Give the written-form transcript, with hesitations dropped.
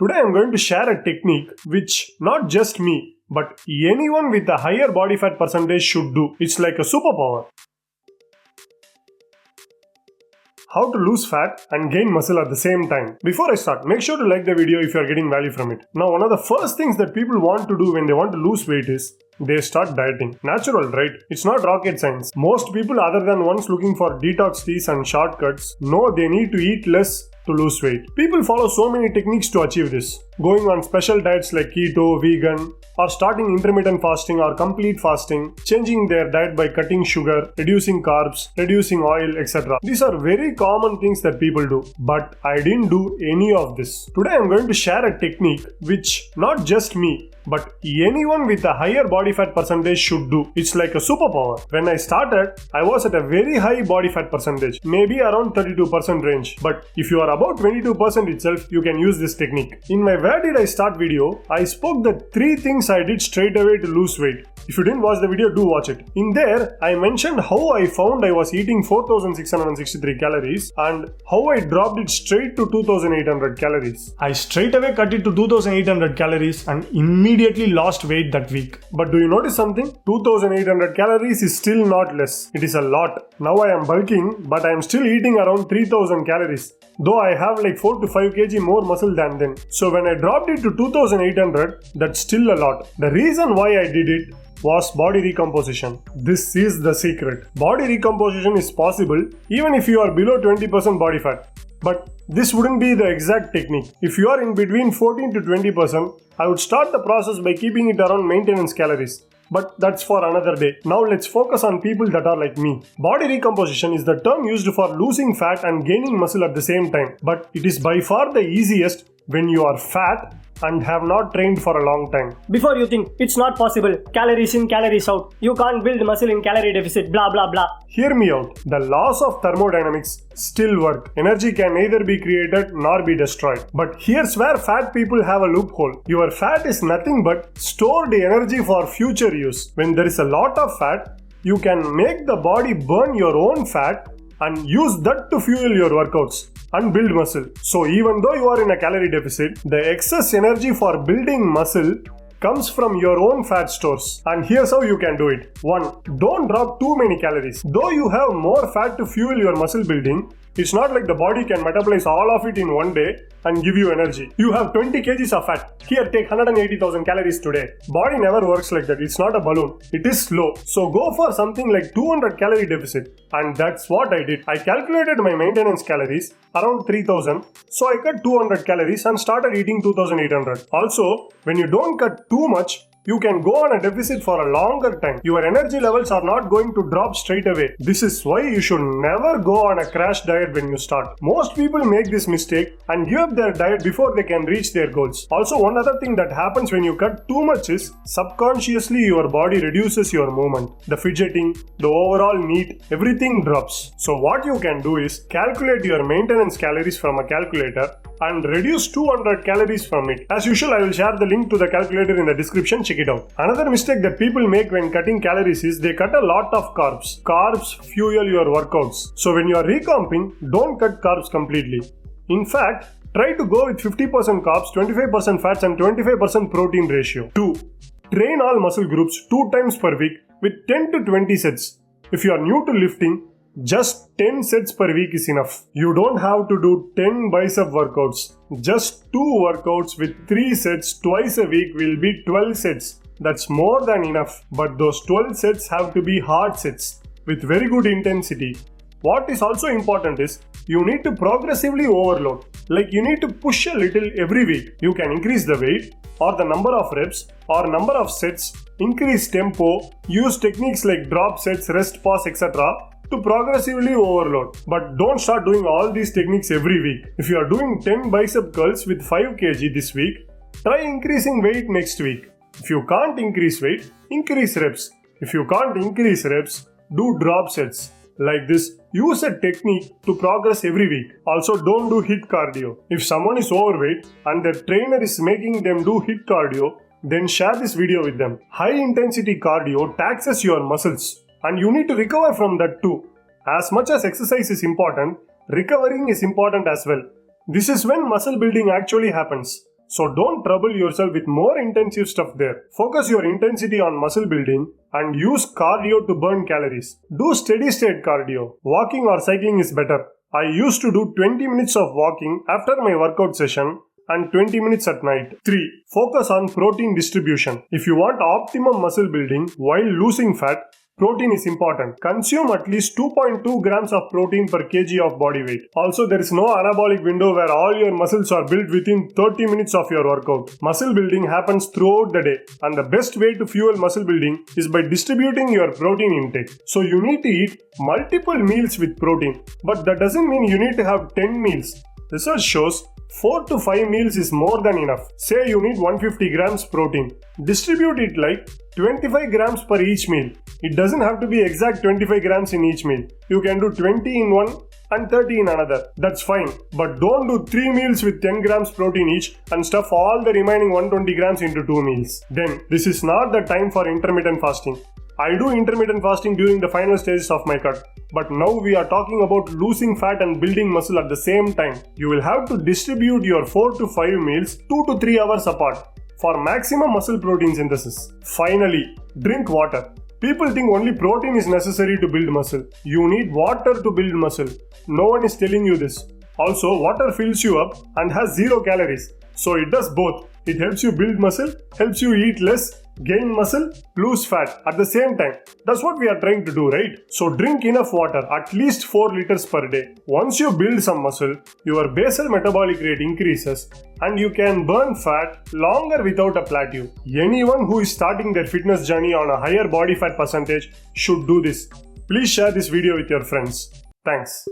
Today I'm going to share a technique which not just me, but anyone with a higher body fat percentage should do. It's like a superpower. How to lose fat and gain muscle at the same time. Before I start, make sure to like the video if you are getting value from it. Now, one of the first things that people want to do when they want to lose weight is they start dieting. Natural, right? It's not rocket science. Most people other than ones looking for detox teas and shortcuts know they need to eat less to lose weight. People follow so many techniques to achieve this. Going on special diets like keto, vegan, or starting intermittent fasting or complete fasting, changing their diet by cutting sugar, reducing carbs, reducing oil, etc. These are very common things that people do, but I didn't do any of this. Today I'm going to share a technique which not just me, but anyone with a higher body fat percentage should do. It's like a superpower. When I started, I was at a very high body fat percentage, maybe around 32% range. But if you are about 22% itself, you can use this technique. In my Where Did I Start video, I spoke the 3 things I did straight away to lose weight. If you didn't watch the video, do watch it. In there, I mentioned how I found I was eating 4,663 calories and how I dropped it straight to 2,800 calories. I straight away cut it to 2,800 calories and immediately lost weight that week. But do you notice something? 2,800 calories is still not less. It is a lot. Now I am bulking, but I am still eating around 3,000 calories. Though I have like 4 to 5 kg more muscle than then. So when I dropped it to 2,800, that's still a lot. The reason why I did it was body recomposition. This is the secret. Body recomposition is possible even if you are below 20% body fat. But this wouldn't be the exact technique. If you are in between 14 to 20%, I would start the process by keeping it around maintenance calories. But that's for another day. Now let's focus on people that are like me. Body recomposition is the term used for losing fat and gaining muscle at the same time. But it is by far the easiest when you are fat and have not trained for a long time. Before you think, it's not possible, calories in, calories out, you can't build muscle in calorie deficit, blah blah blah. Hear me out. The laws of thermodynamics still work. Energy can neither be created nor be destroyed. But here's where fat people have a loophole. Your fat is nothing but stored energy for future use. When there is a lot of fat, you can make the body burn your own fat and use that to fuel your workouts and build muscle. So even though you are in a calorie deficit, the excess energy for building muscle comes from your own fat stores. And here's how you can do it. 1. Don't drop too many calories. Though you have more fat to fuel your muscle building, it's not like the body can metabolize all of it in one day and give you energy. You have 20 kgs of fat. Here, take 180,000 calories today. Body never works like that. It's not a balloon. It is slow. So go for something like 200 calorie deficit. And that's what I did. I calculated my maintenance calories around 3000. So I cut 200 calories and started eating 2800. Also, when you don't cut too much, you can go on a deficit for a longer time. Your energy levels are not going to drop straight away. This is why you should never go on a crash diet when you start. Most people make this mistake and give up their diet before they can reach their goals. Also, one other thing that happens when you cut too much is subconsciously your body reduces your movement. The fidgeting, the overall need, everything drops. So what you can do is calculate your maintenance calories from a calculator and reduce 200 calories from it. As usual, I will share the link to the calculator in the description. Check it out. Another mistake that people make when cutting calories is they cut a lot of carbs. Carbs fuel your workouts. So when you are recomping, don't cut carbs completely. In fact, try to go with 50% carbs, 25% fats and 25% protein ratio. 2. Train all muscle groups 2 times per week with 10 to 20 sets. If you are new to lifting, just 10 sets per week is enough. You don't have to do 10 bicep workouts. Just 2 workouts with 3 sets twice a week will be 12 sets. That's more than enough. But those 12 sets have to be hard sets with very good intensity. What is also important is you need to progressively overload. Like you need to push a little every week. You can increase the weight or the number of reps or number of sets, increase tempo, use techniques like drop sets, rest pause, etc. to progressively overload. But don't start doing all these techniques every week. If you are doing 10 bicep curls with 5 kg this week, try increasing weight next week. If you can't increase weight, increase reps. If you can't increase reps, do drop sets. Like this, use a technique to progress every week. Also, don't do HIIT cardio. If someone is overweight and their trainer is making them do HIIT cardio, then share this video with them. High intensity cardio taxes your muscles. And you need to recover from that too. As much as exercise is important, recovering is important as well. This is when muscle building actually happens. So don't trouble yourself with more intensive stuff there. Focus your intensity on muscle building and use cardio to burn calories. Do steady state cardio. Walking or cycling is better. I used to do 20 minutes of walking after my workout session and 20 minutes at night. 3. Focus on protein distribution. If you want optimum muscle building while losing fat, protein is important. Consume at least 2.2 grams of protein per kg of body weight. Also, there is no anabolic window where all your muscles are built within 30 minutes of your workout. Muscle building happens throughout the day, and the best way to fuel muscle building is by distributing your protein intake. So you need to eat multiple meals with protein, but that doesn't mean you need to have 10 meals. Research shows 4 to 5 meals is more than enough. Say you need 150 grams protein. Distribute it like 25 grams per each meal. It doesn't have to be exact 25 grams in each meal. You can do 20 in one and 30 in another. That's fine. But don't do 3 meals with 10 grams protein each and stuff all the remaining 120 grams into 2 meals. Then, this is not the time for intermittent fasting. I do intermittent fasting during the final stages of my cut. But now we are talking about losing fat and building muscle at the same time. You will have to distribute your 4 to 5 meals 2 to 3 hours apart for maximum muscle protein synthesis. Finally, drink water. People think only protein is necessary to build muscle. You need water to build muscle. No one is telling you this. Also, water fills you up and has 0 calories. So it does both. It helps you build muscle, helps you eat less, gain muscle, lose fat at the same time. That's what we are trying to do, right? So drink enough water, at least 4 liters per day. Once you build some muscle, your basal metabolic rate increases and you can burn fat longer without a plateau. Anyone who is starting their fitness journey on a higher body fat percentage should do this. Please share this video with your friends. Thanks.